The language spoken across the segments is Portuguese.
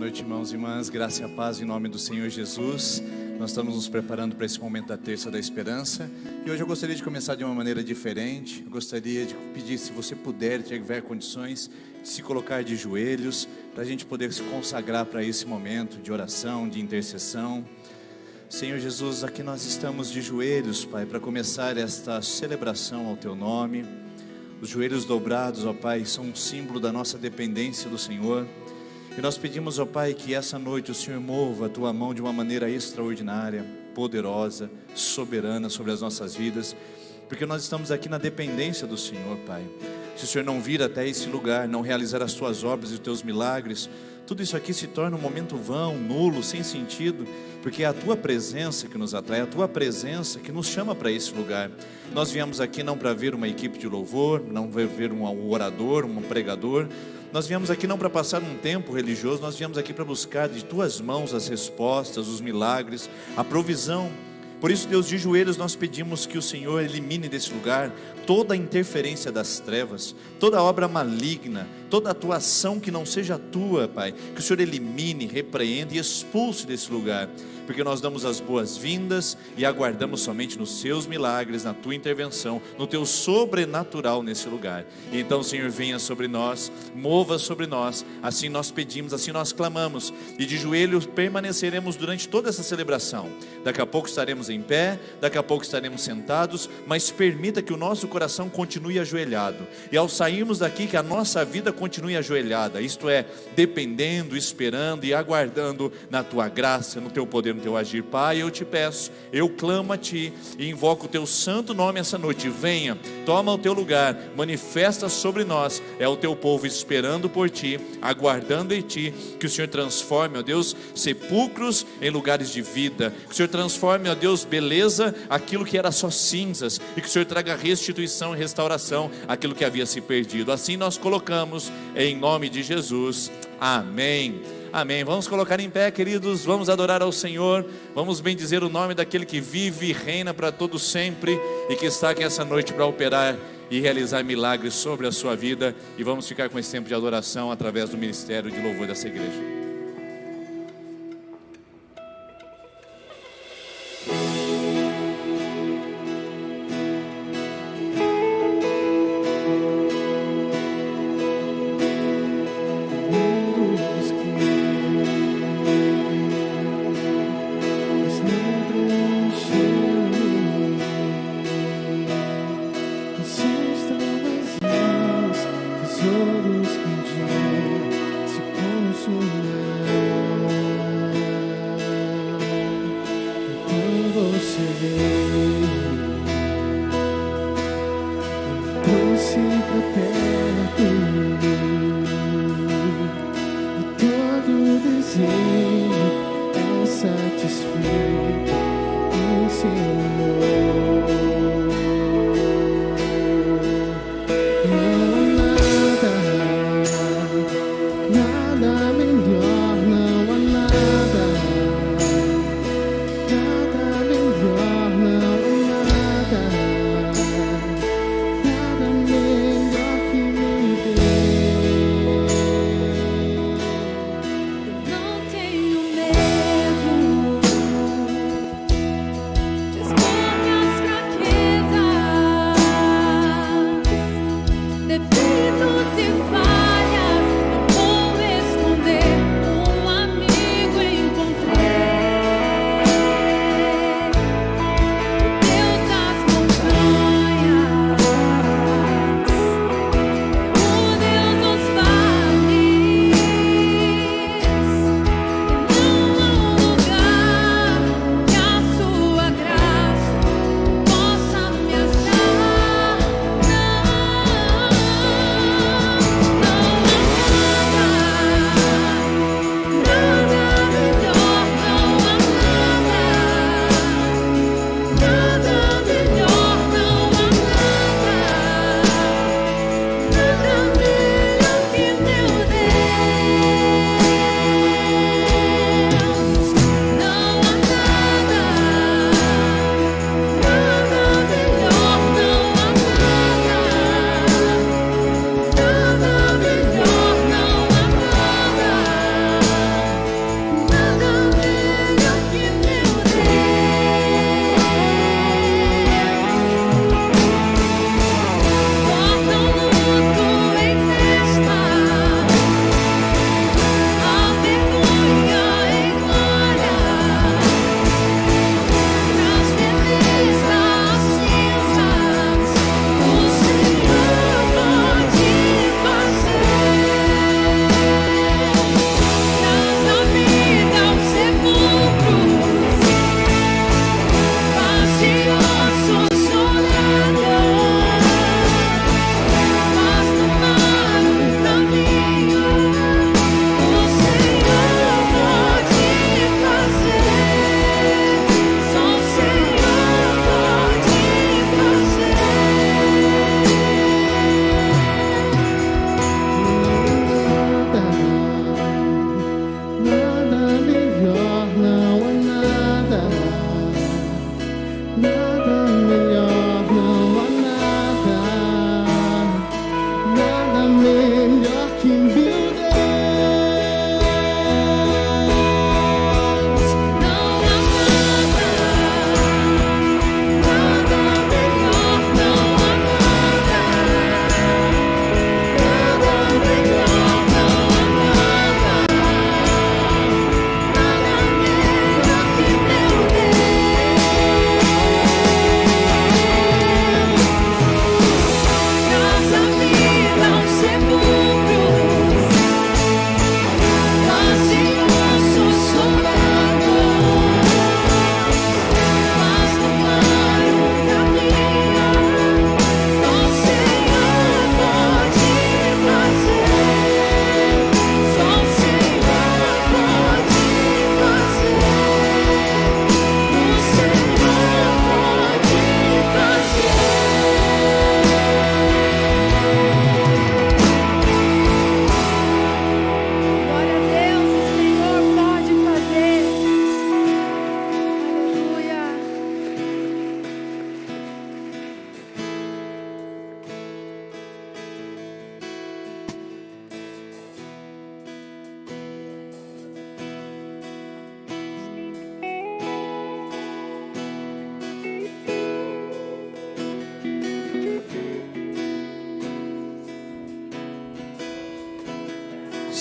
noite, irmãos e irmãs, graça e a paz em nome do Senhor Jesus. Nós estamos nos preparando para esse momento da Terça da Esperança. E hoje eu gostaria de começar de uma maneira diferente. Eu gostaria de pedir, se você puder, tiver condições, de se colocar de joelhos, para a gente poder se consagrar para esse momento de oração, de intercessão. Senhor Jesus, aqui nós estamos de joelhos, Pai, para começar esta celebração ao Teu nome. Os joelhos dobrados, ó Pai, são um símbolo da nossa dependência do Senhor. E nós pedimos, ó Pai, que essa noite o Senhor mova a Tua mão de uma maneira extraordinária, poderosa, soberana sobre as nossas vidas, porque nós estamos aqui na dependência do Senhor, Pai. Se o Senhor não vir até esse lugar, não realizar as Tuas obras e os Teus milagres, tudo isso aqui se torna um momento vão, nulo, sem sentido, porque é a Tua presença que nos atrai, é a Tua presença que nos chama para esse lugar. Nós viemos aqui não para ver uma equipe de louvor, não para ver um orador, um pregador. Nós viemos aqui não para passar um tempo religioso, nós viemos aqui para buscar de Tuas mãos as respostas, os milagres, a provisão. Por isso, Deus, de joelhos nós pedimos que o Senhor elimine desse lugar toda a interferência das trevas, toda obra maligna, toda atuação que não seja Tua, Pai. Que o Senhor elimine, repreenda e expulse desse lugar, porque nós damos as boas-vindas e aguardamos somente nos Seus milagres, na Tua intervenção, no Teu sobrenatural nesse lugar. E então, Senhor, venha sobre nós, mova sobre nós, assim nós pedimos, assim nós clamamos, e de joelhos permaneceremos durante toda essa celebração. Daqui a pouco estaremos em pé, daqui a pouco estaremos sentados, mas permita que o nosso coração continue ajoelhado, e ao sairmos daqui, que a nossa vida continue ajoelhada, isto é, dependendo, esperando e aguardando na Tua graça, no Teu poder, no Teu agir. Pai, eu te peço, eu clamo a Ti e invoco o Teu santo nome essa noite. Venha, toma o Teu lugar, manifesta sobre nós. É o Teu povo esperando por Ti, aguardando em Ti, que o Senhor transforme, ó Deus, sepulcros em lugares de vida, que o Senhor transforme, ó Deus, beleza, aquilo que era só cinzas, e que o Senhor traga restituição e restauração aquilo que havia se perdido. Assim nós colocamos em nome de Jesus. Amém. Amém. Vamos colocar em pé, queridos, vamos adorar ao Senhor, vamos bendizer o nome daquele que vive e reina para todo sempre, e que está aqui essa noite para operar e realizar milagres sobre a sua vida. E vamos ficar com esse tempo de adoração através do ministério de louvor dessa igreja. Nada melhor,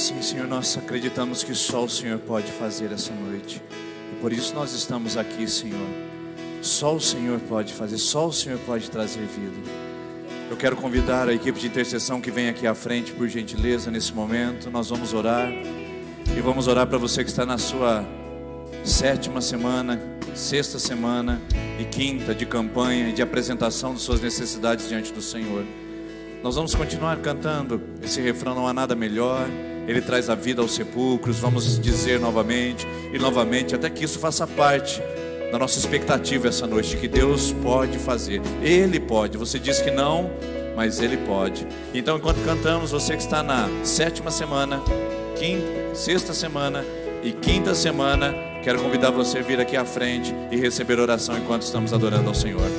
Sim, Senhor, nós acreditamos que só o Senhor pode fazer essa noite. E por isso nós estamos aqui, Senhor. Só o Senhor pode fazer, só o Senhor pode trazer vida. Eu quero convidar a equipe de intercessão que vem aqui à frente, por gentileza, nesse momento. Nós vamos orar. E vamos orar para você que está na sua 7ª semana, 6ª semana e 5ª de campanha e de apresentação de suas necessidades diante do Senhor. Nós vamos continuar cantando esse refrão, não há nada melhor. Ele traz a vida aos sepulcros. Vamos dizer novamente e novamente, até que isso faça parte da nossa expectativa essa noite, de que Deus pode fazer. Ele pode. Você diz que não, mas Ele pode. Então, enquanto cantamos, você que está na 7ª semana, 6ª semana e 5ª semana, quero convidar você a vir aqui à frente e receber oração enquanto estamos adorando ao Senhor.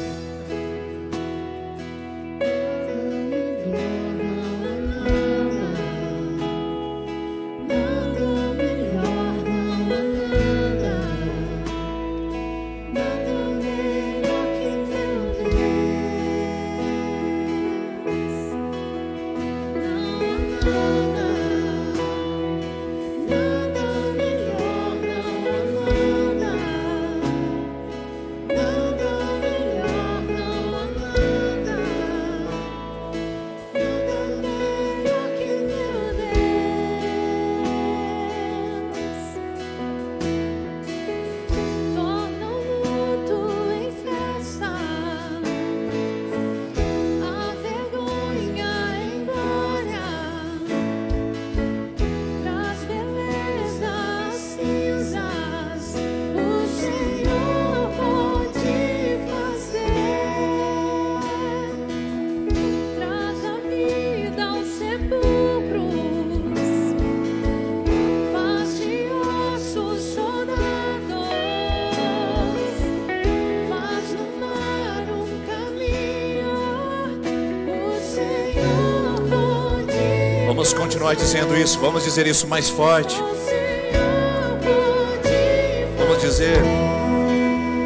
Vamos continuar dizendo isso, vamos dizer isso mais forte. Vamos dizer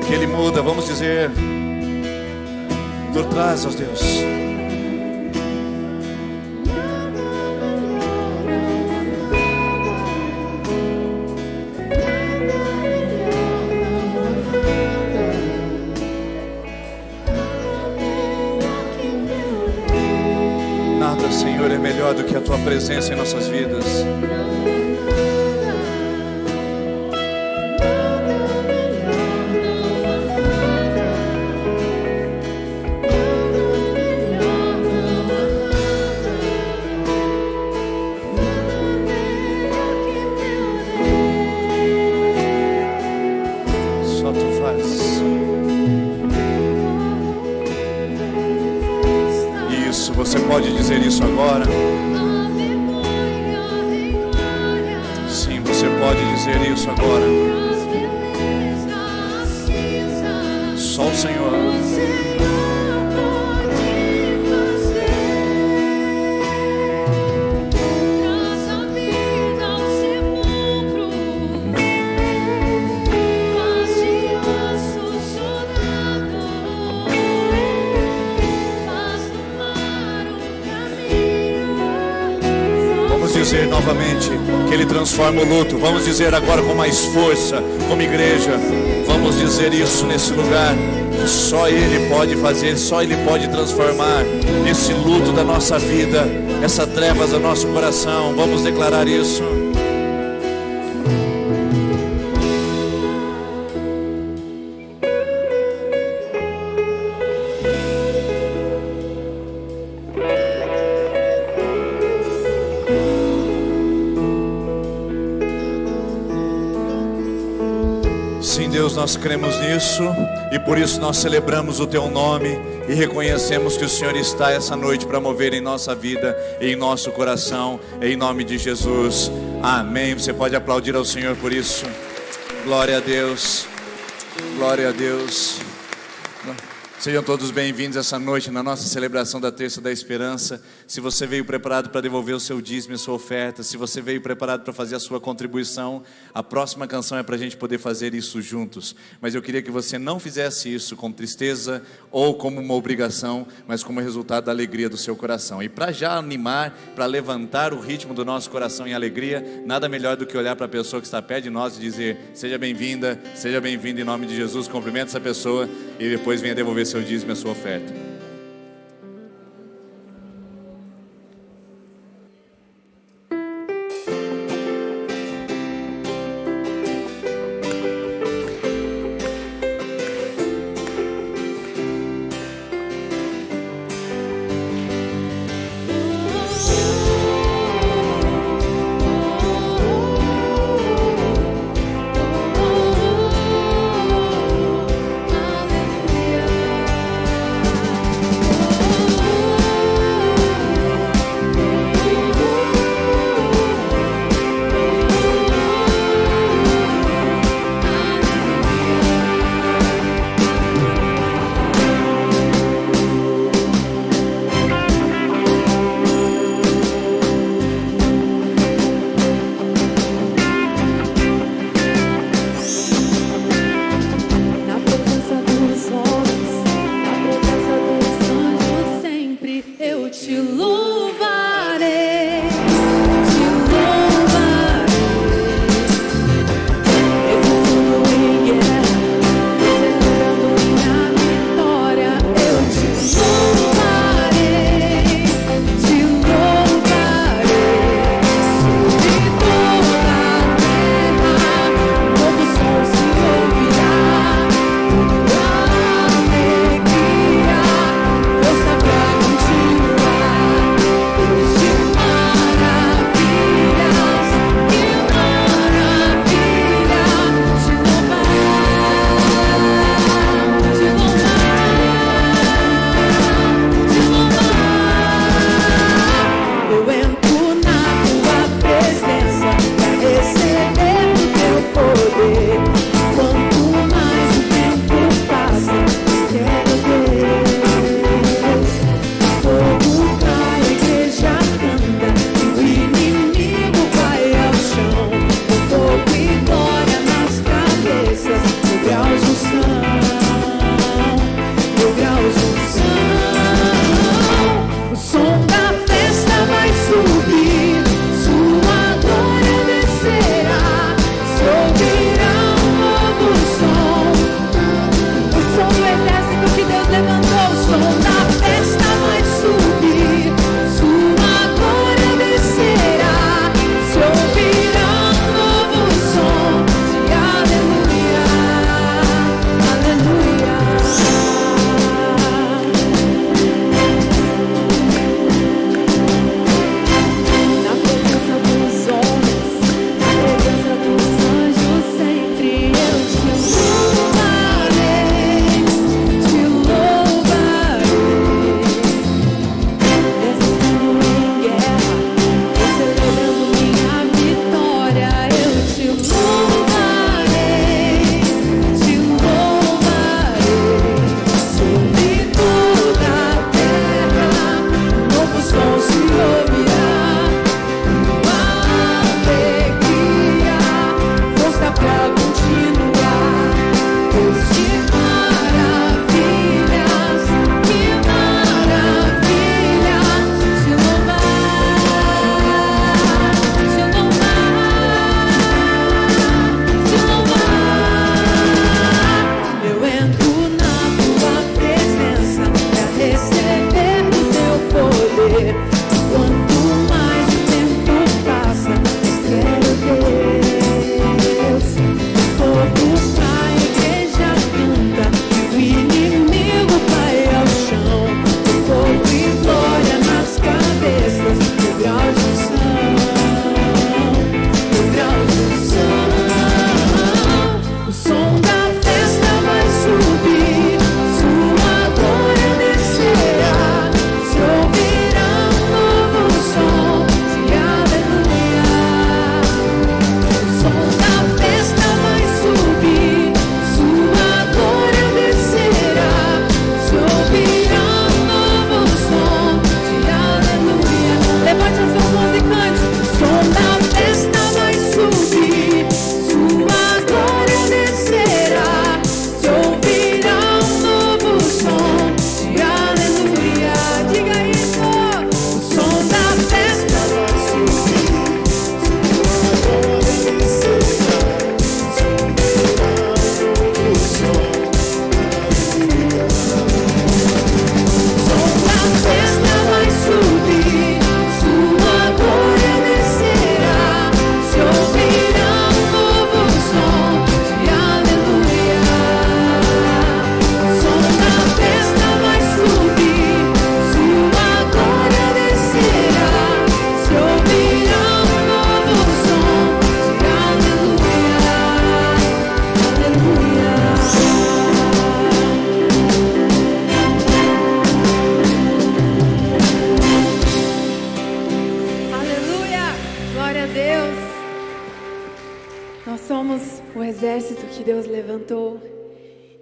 que Ele muda, vamos dizer: Tu traz, ó Deus. Senhor, é melhor do que a Tua presença em nossas vidas. Só Tu fazes. Isso, você pode dizer isso agora. Sim, você pode dizer isso agora. Só o Senhor. Dizer novamente que Ele transforma o luto. Vamos dizer agora com mais força, como igreja. Vamos dizer isso nesse lugar. Só Ele pode fazer, só Ele pode transformar esse luto da nossa vida, essa trevas do nosso coração. Vamos declarar isso. Sim, Deus, nós cremos nisso e por isso nós celebramos o Teu nome e reconhecemos que o Senhor está essa noite para mover em nossa vida e em nosso coração, em nome de Jesus. Amém. Você pode aplaudir ao Senhor por isso. Glória a Deus. Glória a Deus. Sejam todos bem-vindos essa noite na nossa celebração da Terça da Esperança. Se você veio preparado para devolver o seu dízimo e a sua oferta, se você veio preparado para fazer a sua contribuição, a próxima canção é para a gente poder fazer isso juntos. Mas eu queria que você não fizesse isso com tristeza ou como uma obrigação, mas como resultado da alegria do seu coração. E para já animar, para levantar o ritmo do nosso coração em alegria, nada melhor do que olhar para a pessoa que está perto de nós e dizer: seja bem-vinda, seja bem-vindo em nome de Jesus. Cumprimente essa pessoa e depois venha devolver seu dízimo e a sua oferta. levantou.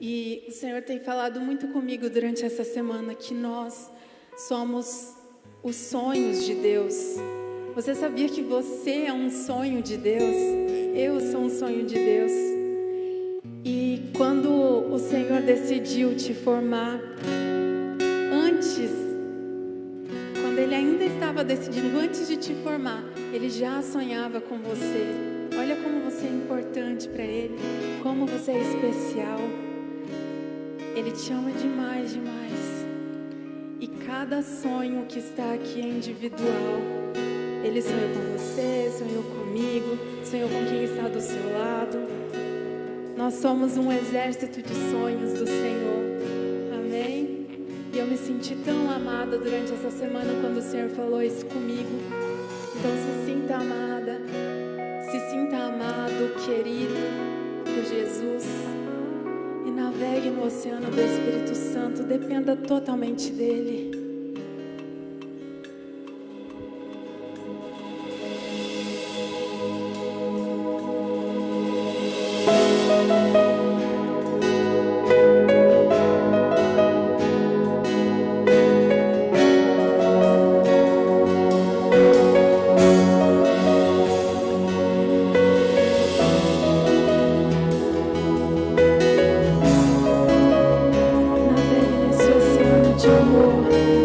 E o Senhor tem falado muito comigo durante essa semana que nós somos os sonhos de Deus. Você sabia que você é um sonho de Deus? Eu sou um sonho de Deus. E quando o Senhor decidiu te formar, quando Ele ainda estava decidindo, antes de te formar, Ele já sonhava com você. Olha como você é importante para Ele, como você é especial. Ele te ama demais, demais. E cada sonho que está aqui é individual. Ele sonhou com você, sonhou comigo, sonhou com quem está do seu lado. Nós somos um exército de sonhos do Senhor. Amém? E eu me senti tão amada durante essa semana quando o Senhor falou isso comigo. Então se sinta amada, se sinta amado, querido por Jesus. E navegue no oceano do Espírito Santo, dependa totalmente dEle. Navegue nesse oceano de amor.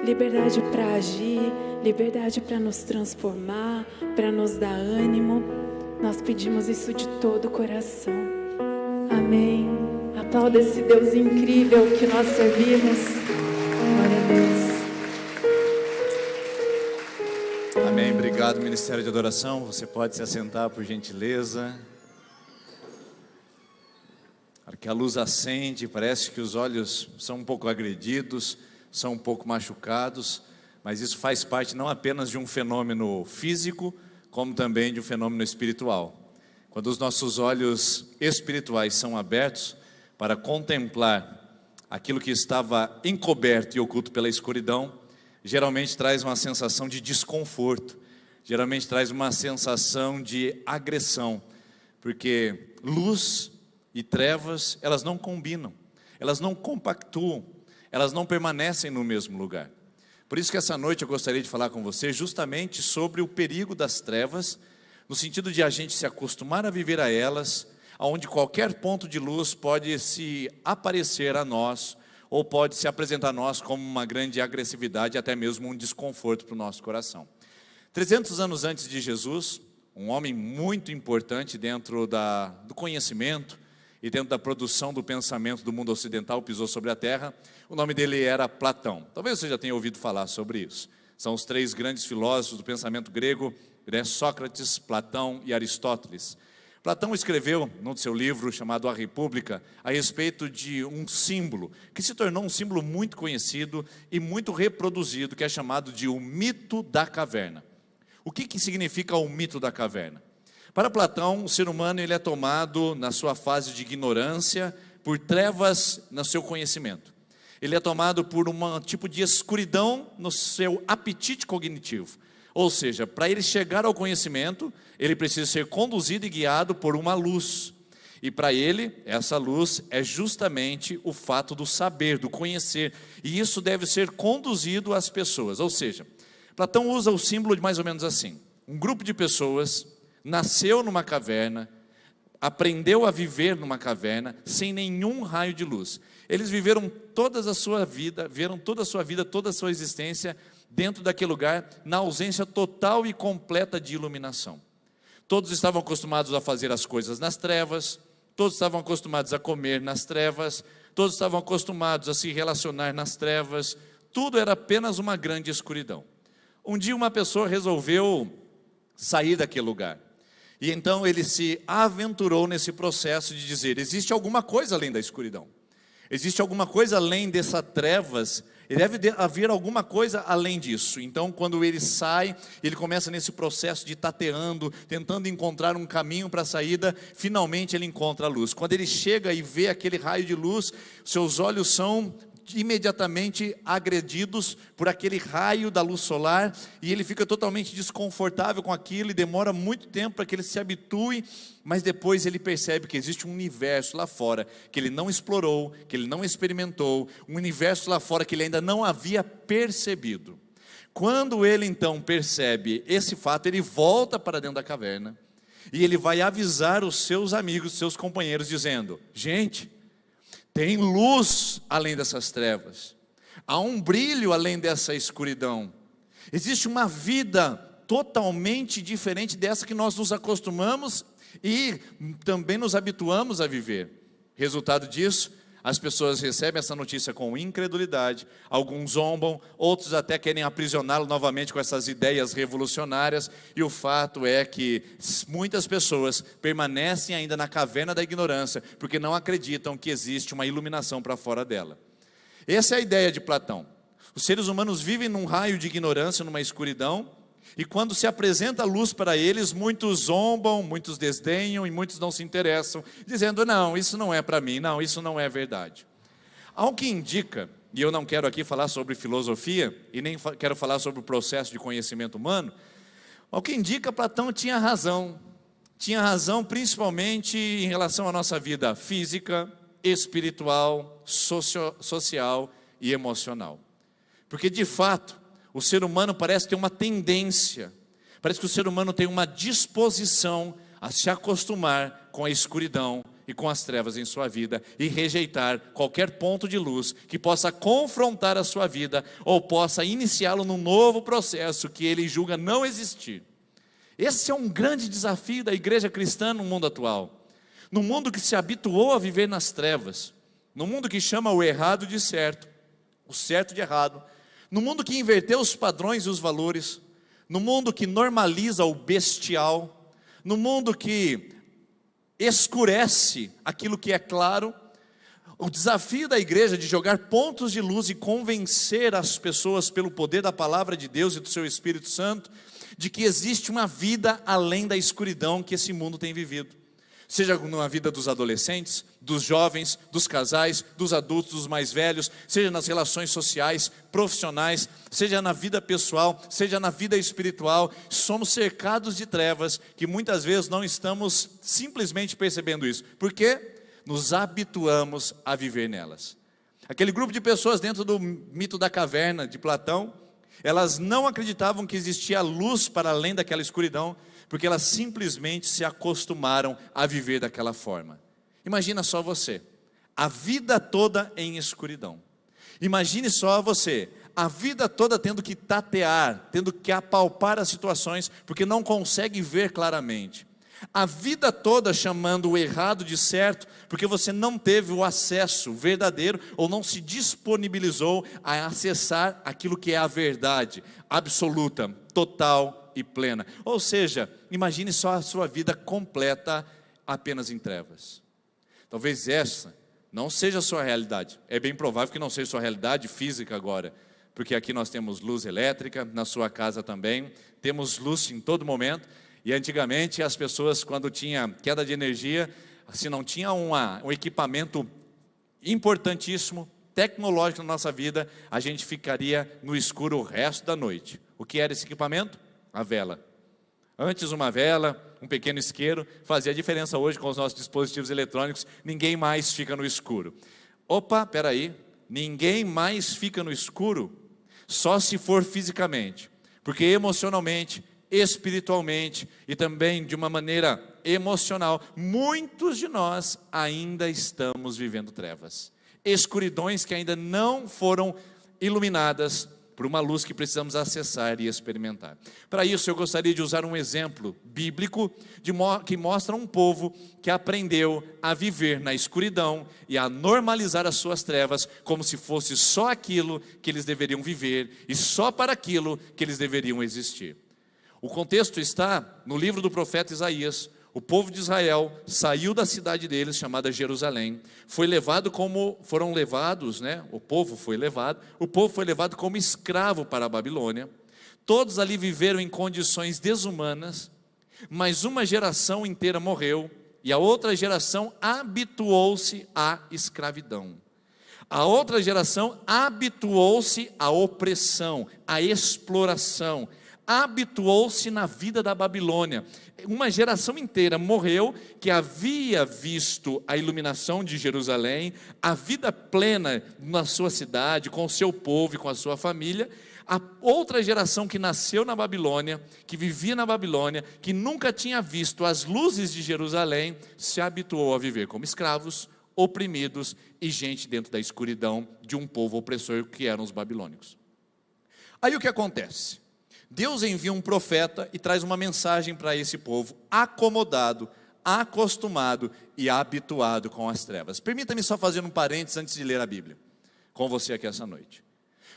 Liberdade para agir, liberdade para nos transformar, para nos dar ânimo. Nós pedimos isso de todo o coração. Amém. Aplauda esse Deus incrível que nós servimos. Glória a Deus. Amém. Obrigado, Ministério de Adoração. Você pode se assentar, por gentileza. Que a luz acende, parece que os olhos são um pouco agredidos, são um pouco machucados, mas isso faz parte não apenas de um fenômeno físico, como também de um fenômeno espiritual. Quando os nossos olhos espirituais são abertos para contemplar aquilo que estava encoberto e oculto pela escuridão, geralmente traz uma sensação de desconforto, geralmente traz uma sensação de agressão, porque luz e trevas, elas não combinam, elas não compactuam, elas não permanecem no mesmo lugar. Por isso que essa noite eu gostaria de falar com você justamente sobre o perigo das trevas, no sentido de a gente se acostumar a viver a elas, onde qualquer ponto de luz pode se aparecer a nós, ou pode se apresentar a nós como uma grande agressividade, até mesmo um desconforto para o nosso coração. 300 anos antes de Jesus, um homem muito importante dentro do conhecimento, e dentro da produção do pensamento do mundo ocidental, pisou sobre a terra. O nome dele era Platão. Talvez você já tenha ouvido falar sobre isso. São os três grandes filósofos do pensamento grego, Sócrates, Platão e Aristóteles. Platão escreveu, no seu livro chamado A República, a respeito de um símbolo, que se tornou um símbolo muito conhecido e muito reproduzido, que é chamado de o mito da caverna. O que significa o mito da caverna? Para Platão, o ser humano ele é tomado na sua fase de ignorância por trevas no seu conhecimento. Ele é tomado por um tipo de escuridão no seu apetite cognitivo. Ou seja, para ele chegar ao conhecimento, ele precisa ser conduzido e guiado por uma luz. E para ele, essa luz é justamente o fato do saber, do conhecer. E isso deve ser conduzido às pessoas. Ou seja, Platão usa o símbolo de mais ou menos assim: um grupo de pessoas nasceu numa caverna, aprendeu a viver numa caverna, sem nenhum raio de luz. Eles viveram toda a sua vida, toda a sua existência, dentro daquele lugar, na ausência total e completa de iluminação. Todos estavam acostumados a fazer as coisas nas trevas, todos estavam acostumados a comer nas trevas, todos estavam acostumados a se relacionar nas trevas, tudo era apenas uma grande escuridão. Um dia uma pessoa resolveu sair daquele lugar, e então ele se aventurou nesse processo de dizer: existe alguma coisa além da escuridão, existe alguma coisa além dessas trevas, e deve haver alguma coisa além disso. Então, quando ele sai, ele começa nesse processo de tateando, tentando encontrar um caminho para a saída. Finalmente ele encontra a luz. Quando ele chega e vê aquele raio de luz, seus olhos são imediatamente agredidos por aquele raio da luz solar, e ele fica totalmente desconfortável com aquilo, e demora muito tempo para que ele se habitue, mas depois ele percebe que existe um universo lá fora, que ele não explorou, que ele não experimentou, um universo lá fora que ele ainda não havia percebido. Quando ele então percebe esse fato, ele volta para dentro da caverna, e ele vai avisar os seus amigos, seus companheiros, dizendo: gente, tem luz além dessas trevas, há um brilho além dessa escuridão, existe uma vida totalmente diferente dessa que nós nos acostumamos e também nos habituamos a viver. Resultado disso, as pessoas recebem essa notícia com incredulidade, alguns zombam, outros até querem aprisioná-lo novamente com essas ideias revolucionárias, e o fato é que muitas pessoas permanecem ainda na caverna da ignorância, porque não acreditam que existe uma iluminação para fora dela. Essa é a ideia de Platão. Os seres humanos vivem num raio de ignorância, numa escuridão, e quando se apresenta a luz para eles, muitos zombam, muitos desdenham e muitos não se interessam, dizendo: não, isso não é para mim, não, isso não é verdade. Ao que indica, e eu não quero aqui falar sobre filosofia, e nem quero falar sobre o processo de conhecimento humano, ao que indica, Platão tinha razão principalmente em relação à nossa vida física, espiritual, social e emocional. Porque de fato, o ser humano parece ter uma tendência, parece que o ser humano tem uma disposição a se acostumar com a escuridão e com as trevas em sua vida, e rejeitar qualquer ponto de luz que possa confrontar a sua vida, ou possa iniciá-lo num novo processo que ele julga não existir. Esse é um grande desafio da igreja cristã no mundo atual, no mundo que se habituou a viver nas trevas, no mundo que chama o errado de certo, o certo de errado, no mundo que inverteu os padrões e os valores, no mundo que normaliza o bestial, no mundo que escurece aquilo que é claro. O desafio da igreja de jogar pontos de luz e convencer as pessoas pelo poder da palavra de Deus e do seu Espírito Santo, de que existe uma vida além da escuridão que esse mundo tem vivido. Seja na vida dos adolescentes, dos jovens, dos casais, dos adultos, dos mais velhos, seja nas relações sociais, profissionais, seja na vida pessoal, seja na vida espiritual, somos cercados de trevas que muitas vezes não estamos simplesmente percebendo isso, porque nos habituamos a viver nelas. Aquele grupo de pessoas dentro do mito da caverna de Platão, elas não acreditavam que existia luz para além daquela escuridão, porque elas simplesmente se acostumaram a viver daquela forma. Imagina só você, a vida toda em escuridão. Imagine só você, a vida toda tendo que tatear, tendo que apalpar as situações, porque não consegue ver claramente. A vida toda chamando o errado de certo, porque você não teve o acesso verdadeiro, ou não se disponibilizou a acessar aquilo que é a verdade absoluta, total e plena. Ou seja, imagine só a sua vida completa apenas em trevas. Talvez essa não seja a sua realidade. É bem provável que não seja a sua realidade física agora, porque aqui nós temos luz elétrica, na sua casa também, temos luz em todo momento. E antigamente as pessoas, quando tinha queda de energia, se não tinha um equipamento importantíssimo, tecnológico na nossa vida, a gente ficaria no escuro o resto da noite. O que era esse equipamento? A vela. Antes uma vela, um pequeno isqueiro, fazia diferença hoje com os nossos dispositivos eletrônicos, ninguém mais fica no escuro. Opa, peraí, ninguém mais fica no escuro, só se for fisicamente. Porque emocionalmente, espiritualmente e também de uma maneira emocional, muitos de nós ainda estamos vivendo trevas, escuridões que ainda não foram iluminadas por uma luz que precisamos acessar e experimentar. Para isso eu gostaria de usar um exemplo bíblico que mostra um povo que aprendeu a viver na escuridão e a normalizar as suas trevas como se fosse só aquilo que eles deveriam viver e só para aquilo que eles deveriam existir. O contexto está no livro do profeta Isaías. O povo de Israel saiu da cidade deles, chamada Jerusalém, o povo foi levado como escravo para a Babilônia. Todos ali viveram em condições desumanas, mas uma geração inteira morreu e a outra geração habituou-se à escravidão. A outra geração habituou-se à opressão, à exploração, habituou-se na vida da Babilônia. Uma geração inteira morreu que havia visto a iluminação de Jerusalém, a vida plena na sua cidade, com o seu povo e com a sua família. A outra geração que nasceu na Babilônia, que vivia na Babilônia, que nunca tinha visto as luzes de Jerusalém, se habituou a viver como escravos, oprimidos e gente dentro da escuridão de um povo opressor que eram os babilônicos. Aí o que acontece? Deus envia um profeta e traz uma mensagem para esse povo acomodado, acostumado e habituado com as trevas. Permita-me só fazer um parênteses antes de ler a Bíblia com você aqui essa noite.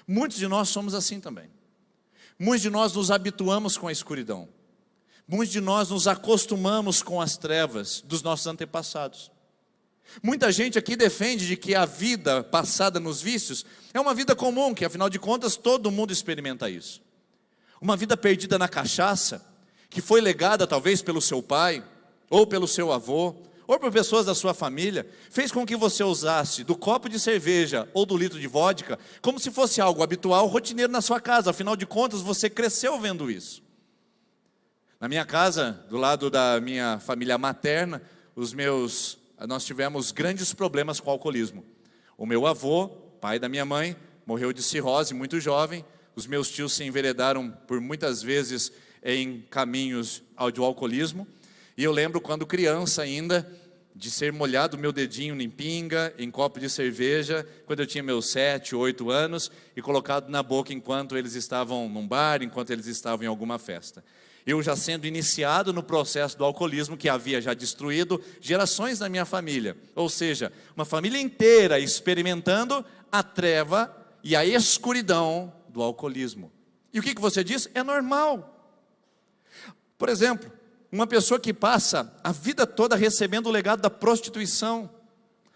Muitos de nós somos assim também. Muitos de nós nos habituamos com a escuridão. Muitos de nós nos acostumamos com as trevas dos nossos antepassados. Muita gente aqui defende de que a vida passada nos vícios é uma vida comum, que afinal de contas todo mundo experimenta isso. Uma vida perdida na cachaça, que foi legada talvez pelo seu pai, ou pelo seu avô, ou por pessoas da sua família, fez com que você usasse do copo de cerveja ou do litro de vodka, como se fosse algo habitual, rotineiro na sua casa. Afinal de contas, você cresceu vendo isso. Na minha casa, do lado da minha família materna, nós tivemos grandes problemas com o alcoolismo. O meu avô, pai da minha mãe, morreu de cirrose muito jovem. Os meus tios se enveredaram por muitas vezes em caminhos do alcoolismo. E eu lembro quando criança ainda, de ser molhado meu dedinho em pinga, em copo de cerveja, quando eu tinha meus 7, 8 anos, e colocado na boca enquanto eles estavam num bar, enquanto eles estavam em alguma festa. Eu já sendo iniciado no processo do alcoolismo, que havia já destruído gerações da minha família. Ou seja, uma família inteira experimentando a treva e a escuridão do alcoolismo. E o que você diz? É normal. Por exemplo, uma pessoa que passa a vida toda recebendo o legado da prostituição.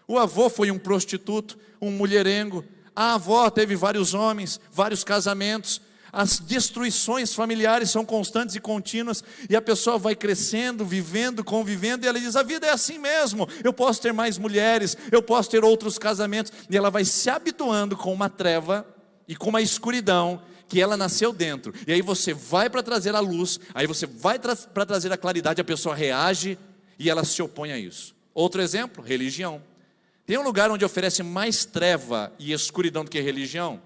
O avô foi um prostituto, um mulherengo. A avó teve vários homens, vários casamentos. As destruições familiares são constantes e contínuas, e a pessoa vai crescendo, vivendo, convivendo, e ela diz, a vida é assim mesmo, eu posso ter mais mulheres, eu posso ter outros casamentos, e ela vai se habituando com uma treva e com uma escuridão que ela nasceu dentro. E aí você vai para trazer a luz, aí você vai para trazer a claridade, a pessoa reage e ela se opõe a isso. Outro exemplo, religião. Tem um lugar onde oferece mais treva e escuridão do que religião?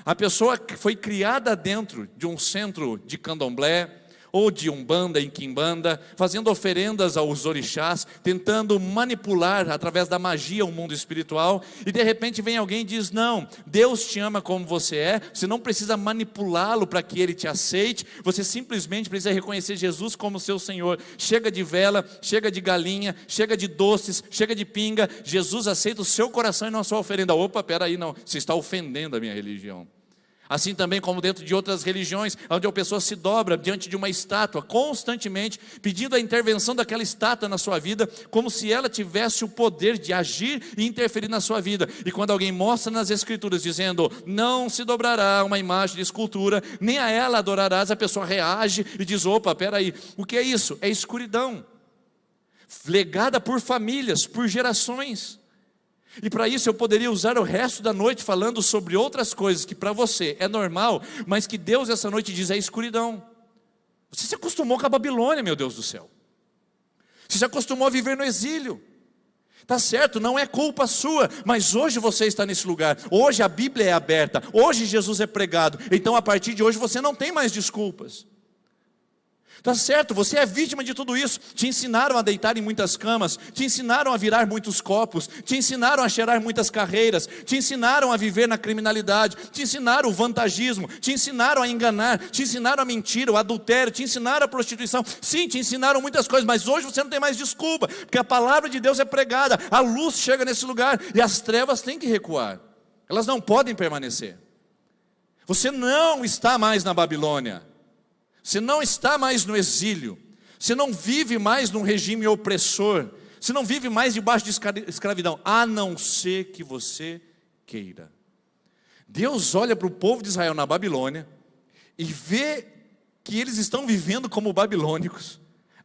A pessoa que foi criada dentro de um centro de candomblé, ou de umbanda em quimbanda, fazendo oferendas aos orixás, tentando manipular através da magia o mundo espiritual, e de repente vem alguém e diz, não, Deus te ama como você é, você não precisa manipulá-lo para que Ele te aceite, você simplesmente precisa reconhecer Jesus como seu Senhor. Chega de vela, chega de galinha, chega de doces, chega de pinga, Jesus aceita o seu coração e não a sua oferenda. Opa, peraí, não, você está ofendendo a minha religião. Assim também como dentro de outras religiões, onde a pessoa se dobra diante de uma estátua, constantemente pedindo a intervenção daquela estátua na sua vida, como se ela tivesse o poder de agir e interferir na sua vida. E quando alguém mostra nas Escrituras dizendo, não se dobrará uma imagem de escultura, nem a ela adorarás, a pessoa reage e diz, opa, peraí, o que é isso? É escuridão, legada por famílias, por gerações. E para isso eu poderia usar o resto da noite falando sobre outras coisas que para você é normal, mas que Deus essa noite diz é escuridão. Você se acostumou com a Babilônia, meu Deus do céu. Você se acostumou a viver no exílio. Tá certo, não é culpa sua, mas hoje você está nesse lugar. Hoje a Bíblia é aberta, hoje Jesus é pregado. Então a partir de hoje você não tem mais desculpas. Tá certo, você é vítima de tudo isso. Te ensinaram a deitar em muitas camas, te ensinaram a virar muitos copos, te ensinaram a cheirar muitas carreiras, te ensinaram a viver na criminalidade, te ensinaram o vantagismo, te ensinaram a enganar, te ensinaram a mentira, o adultério, te ensinaram a prostituição. Sim, te ensinaram muitas coisas, mas hoje você não tem mais desculpa, porque a palavra de Deus é pregada, a luz chega nesse lugar e as trevas têm que recuar. Elas não podem permanecer. Você não está mais na Babilônia. Você não está mais no exílio, você não vive mais num regime opressor, você não vive mais debaixo de escravidão, a não ser que você queira. Deus olha para o povo de Israel na Babilônia e vê que eles estão vivendo como babilônicos,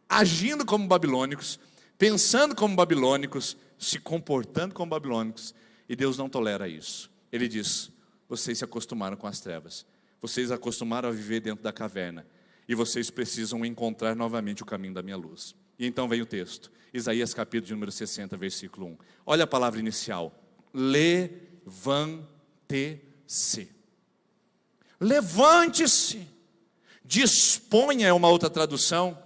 agindo como babilônicos, pensando como babilônicos, se comportando como babilônicos, e Deus não tolera isso. Ele diz: vocês se acostumaram com as trevas, vocês acostumaram a viver dentro da caverna, e vocês precisam encontrar novamente o caminho da minha luz. E então vem o texto, Isaías capítulo de número 60, versículo 1. Olha a palavra inicial: levante-se. Levante-se. Disponha é uma outra tradução.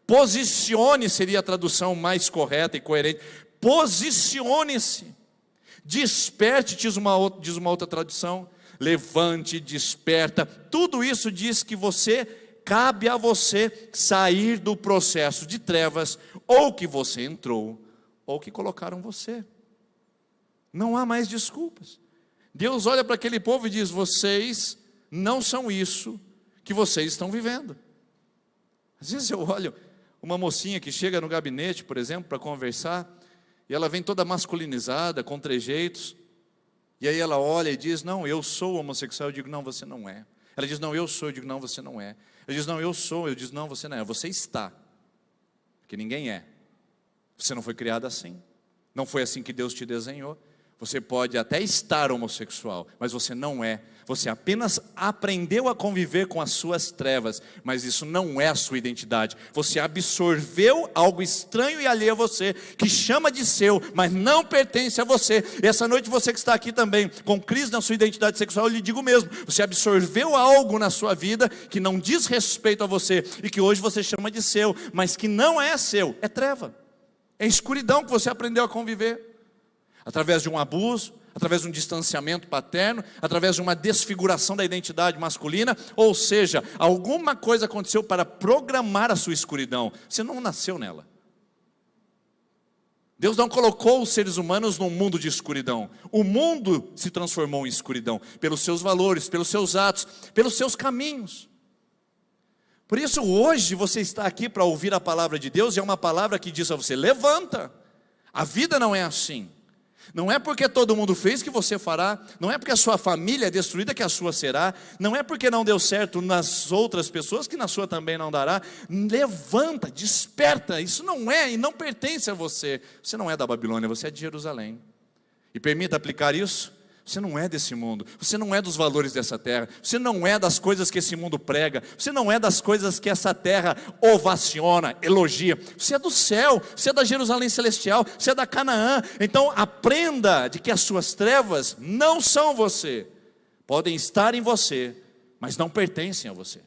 Posicione seria a tradução mais correta e coerente. Posicione-se. Desperte, diz uma outra tradução. Levante, desperta. Tudo isso diz que cabe a você sair do processo de trevas, ou que você entrou, ou que colocaram você. Não há mais desculpas. Deus olha para aquele povo e diz: vocês não são isso que vocês estão vivendo. Às vezes eu olho uma mocinha que chega no gabinete, por exemplo, para conversar, e ela vem toda masculinizada, com trejeitos, e aí ela olha e diz: não, eu sou homossexual. Eu digo: não, você não é. Ela diz: não, eu sou. Eu digo: não, você não é. Eu diz: não, eu sou. Eu diz: não, você não é. Você está, porque ninguém é. Você não foi criado assim, não foi assim que Deus te desenhou. Você pode até estar homossexual, mas você não é. Você apenas aprendeu a conviver com as suas trevas, mas isso não é a sua identidade. Você absorveu algo estranho e alheio a você, que chama de seu, mas não pertence a você. E essa noite, você que está aqui também, com crise na sua identidade sexual, eu lhe digo mesmo: você absorveu algo na sua vida que não diz respeito a você, e que hoje você chama de seu, mas que não é seu. É treva, é escuridão que você aprendeu a conviver. Através de um abuso, através de um distanciamento paterno, através de uma desfiguração da identidade masculina, ou seja, alguma coisa aconteceu para programar a sua escuridão. Você não nasceu nela. Deus não colocou os seres humanos num mundo de escuridão. O mundo se transformou em escuridão, pelos seus valores, pelos seus atos, pelos seus caminhos. Por isso hoje você está aqui para ouvir a palavra de Deus, e é uma palavra que diz a você: levanta. A vida não é assim. Não é porque todo mundo fez que você fará, não é porque a sua família é destruída que a sua será, não é porque não deu certo nas outras pessoas que na sua também não dará. Levanta, desperta, isso não é e não pertence a você. Você não é da Babilônia, você é de Jerusalém. E permita aplicar isso: você não é desse mundo, você não é dos valores dessa terra, você não é das coisas que esse mundo prega, você não é das coisas que essa terra ovaciona, elogia. Você é do céu, você é da Jerusalém celestial, você é da Canaã. Então aprenda de que as suas trevas não são você. Podem estar em você, mas não pertencem a você.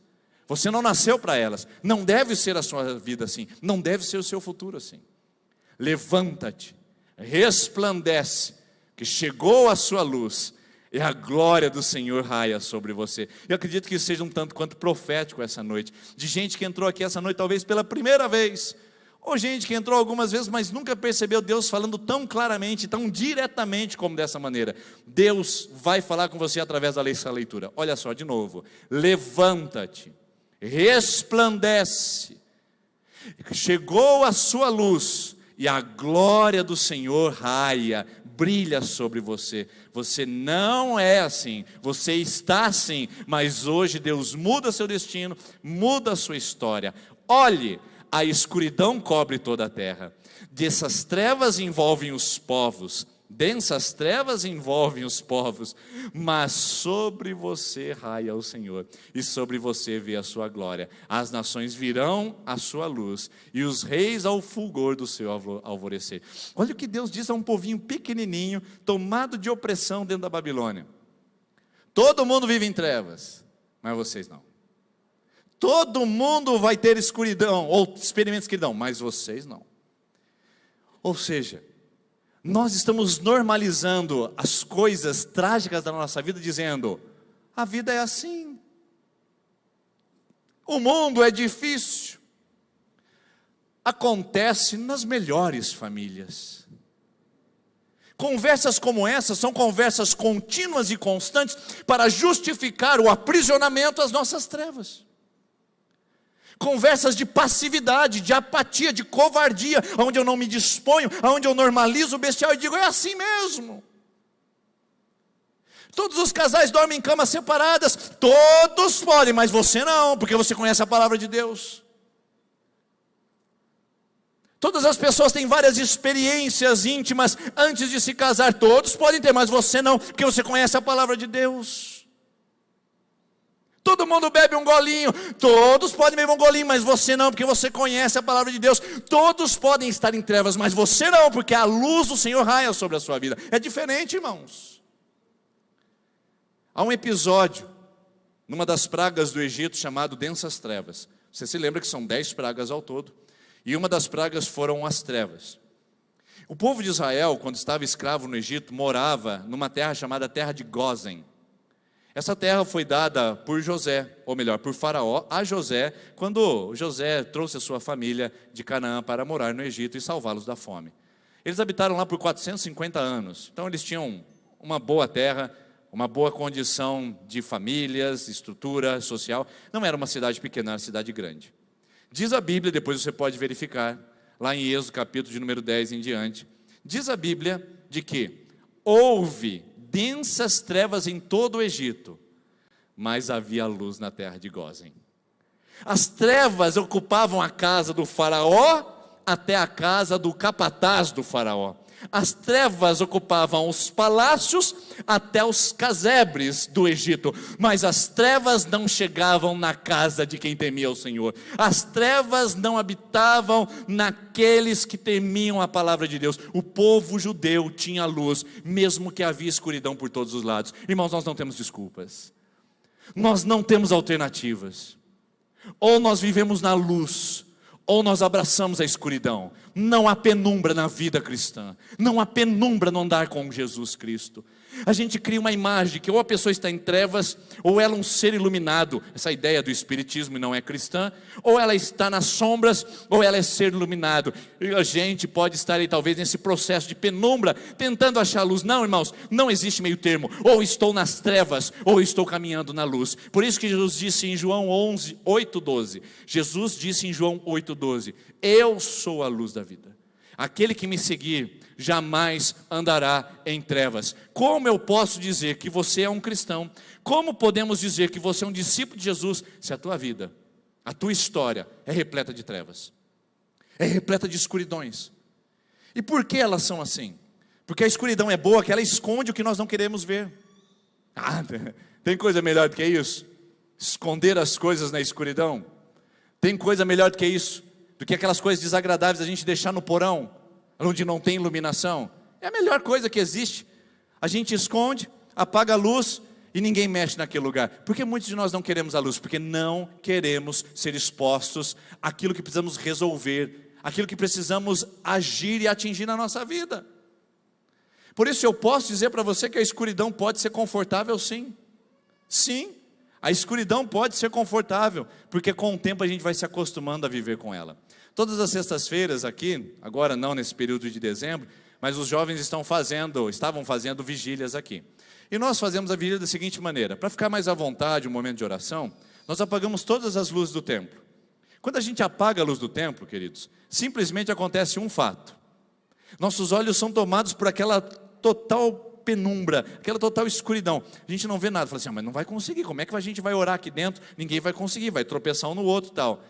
Você não nasceu para elas. Não deve ser a sua vida assim, não deve ser o seu futuro assim. Levanta-te, resplandece, que chegou a sua luz, e a glória do Senhor raia sobre você. Eu acredito que isso seja um tanto quanto profético essa noite, de gente que entrou aqui essa noite talvez pela primeira vez, ou gente que entrou algumas vezes, mas nunca percebeu Deus falando tão claramente, tão diretamente como dessa maneira. Deus vai falar com você através dessa leitura. Olha só, de novo: levanta-te, resplandece, chegou a sua luz, e a glória do Senhor raia, brilha sobre você. Você não é assim, você está assim, mas hoje Deus muda seu destino, muda a sua história. Olhe, a escuridão cobre toda a terra, dessas trevas envolvem os povos, densas trevas envolvem os povos, mas sobre você raia o Senhor, e sobre você vê a sua glória. As nações virão à sua luz, e os reis ao fulgor do seu alvorecer. Olha o que Deus diz a um povinho pequenininho, tomado de opressão dentro da Babilônia. Todo mundo vive em trevas, mas vocês não. Todo mundo vai ter escuridão, ou experimenta escuridão, mas vocês não. Ou seja, nós estamos normalizando as coisas trágicas da nossa vida, dizendo, a vida é assim. O mundo é difícil. Acontece nas melhores famílias. Conversas como essa são conversas contínuas e constantes para justificar o aprisionamento às nossas trevas. Conversas de passividade, de apatia, de covardia, onde eu não me disponho, onde eu normalizo o bestial e digo, é assim mesmo. Todos os casais dormem em camas separadas, todos podem, mas você não, porque você conhece a palavra de Deus. Todas as pessoas têm várias experiências íntimas antes de se casar, todos podem ter, mas você não, porque você conhece a palavra de Deus. Todo mundo bebe um golinho, todos podem beber um golinho, mas você não, porque você conhece a palavra de Deus. Todos podem estar em trevas, mas você não, porque a luz do Senhor raia sobre a sua vida. É diferente, irmãos. Há um episódio, numa das pragas do Egito, chamado densas trevas. Você se lembra que são 10 pragas ao todo, e uma das pragas foram as trevas. O povo de Israel, quando estava escravo no Egito, morava numa terra chamada terra de Gósen. Essa terra foi dada por José, ou melhor, por Faraó, a José, quando José trouxe a sua família de Canaã para morar no Egito e salvá-los da fome. Eles habitaram lá por 450 anos, então eles tinham uma boa terra, uma boa condição de famílias, estrutura social. Não era uma cidade pequena, era uma cidade grande. Diz a Bíblia, depois você pode verificar, lá em Êxodo capítulo de número 10 em diante, diz a Bíblia de que houve densas trevas em todo o Egito, mas havia luz na terra de Gósen. As trevas ocupavam a casa do faraó até a casa do capataz do faraó. As trevas ocupavam os palácios até os casebres do Egito, mas as trevas não chegavam na casa de quem temia o Senhor. As trevas não habitavam naqueles que temiam a palavra de Deus. O povo judeu tinha luz, mesmo que havia escuridão por todos os lados. Irmãos, nós não temos desculpas. Nós não temos alternativas. Ou nós vivemos na luz, ou nós abraçamos a escuridão. Não há penumbra na vida cristã. Não há penumbra no andar com Jesus Cristo. A gente cria uma imagem que ou a pessoa está em trevas, ou ela é um ser iluminado. Essa ideia do espiritismo não é cristã. Ou ela está nas sombras, ou ela é ser iluminado. E a gente pode estar aí talvez nesse processo de penumbra, tentando achar luz. Não, irmãos, não existe meio termo. Ou estou nas trevas, ou estou caminhando na luz. Por isso que Jesus disse em João 8:12. Jesus disse em João 8:12, eu sou a luz da vida. Aquele que me seguir jamais andará em trevas. Como eu posso dizer que você é um cristão? Como podemos dizer que você é um discípulo de Jesus se a tua vida, a tua história é repleta de trevas? É repleta de escuridões. E por que elas são assim? Porque a escuridão é boa, que ela esconde o que nós não queremos ver. Tem coisa melhor do que isso? Esconder as coisas na escuridão? Tem coisa melhor do que isso? Do que aquelas coisas desagradáveis a gente deixar no porão, onde não tem iluminação? É a melhor coisa que existe. A gente esconde, apaga a luz e ninguém mexe naquele lugar. Por que muitos de nós não queremos a luz? Porque não queremos ser expostos àquilo que precisamos resolver, àquilo que precisamos agir e atingir na nossa vida. Por isso eu posso dizer para você que a escuridão pode ser confortável, sim. Sim, a escuridão pode ser confortável, porque com o tempo a gente vai se acostumando a viver com ela. Todas as sextas-feiras aqui, agora não nesse período de dezembro, mas os jovens estavam fazendo vigílias aqui. E nós fazemos a vigília da seguinte maneira: para ficar mais à vontade, um momento de oração, nós apagamos todas as luzes do templo. Quando a gente apaga a luz do templo, queridos, simplesmente acontece um fato. Nossos olhos são tomados por aquela total penumbra, aquela total escuridão. A gente não vê nada. Fala assim, mas não vai conseguir, como é que a gente vai orar aqui dentro? Ninguém vai conseguir, vai tropeçar um no outro e tal.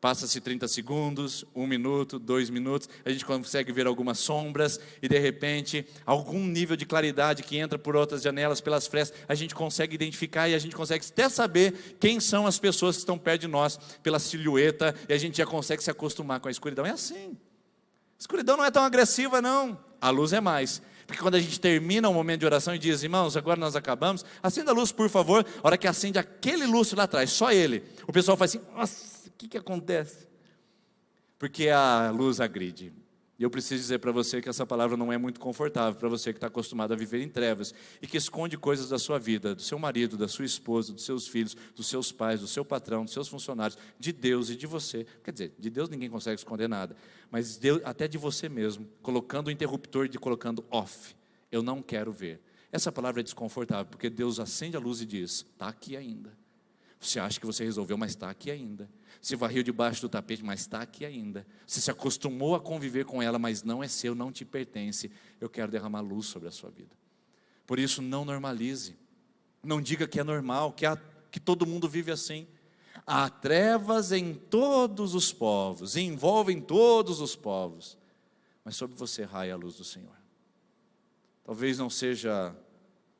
Passa-se 30 segundos, 1 minuto, 2 minutos, a gente consegue ver algumas sombras e de repente, algum nível de claridade que entra por outras janelas, pelas frestas, a gente consegue identificar e a gente consegue até saber quem são as pessoas que estão perto de nós pela silhueta e a gente já consegue se acostumar com a escuridão. É assim. A escuridão não é tão agressiva não, a luz é mais. Porque quando a gente termina um momento de oração e diz, irmãos, agora nós acabamos, acenda a luz por favor, a hora que acende aquele lustre lá atrás, só ele, o pessoal faz assim, nossa, o que acontece? Porque a luz agride. E eu preciso dizer para você que essa palavra não é muito confortável para você que está acostumado a viver em trevas e que esconde coisas da sua vida, do seu marido, da sua esposa, dos seus filhos, dos seus pais, do seu patrão, dos seus funcionários, de Deus e de você. Quer dizer, de Deus ninguém consegue esconder nada, mas Deus, até de você mesmo, colocando o interruptor e colocando off. Eu não quero ver. Essa palavra é desconfortável, porque Deus acende a luz e diz, está aqui ainda. Você acha que você resolveu, mas está aqui ainda. Você varreu debaixo do tapete, mas está aqui ainda. Você se acostumou a conviver com ela, mas não é seu, não te pertence. Eu quero derramar luz sobre a sua vida. Por isso, não normalize. Não diga que é normal, que todo mundo vive assim. Há trevas em todos os povos, envolvem todos os povos. Mas sobre você raia a luz do Senhor. Talvez não seja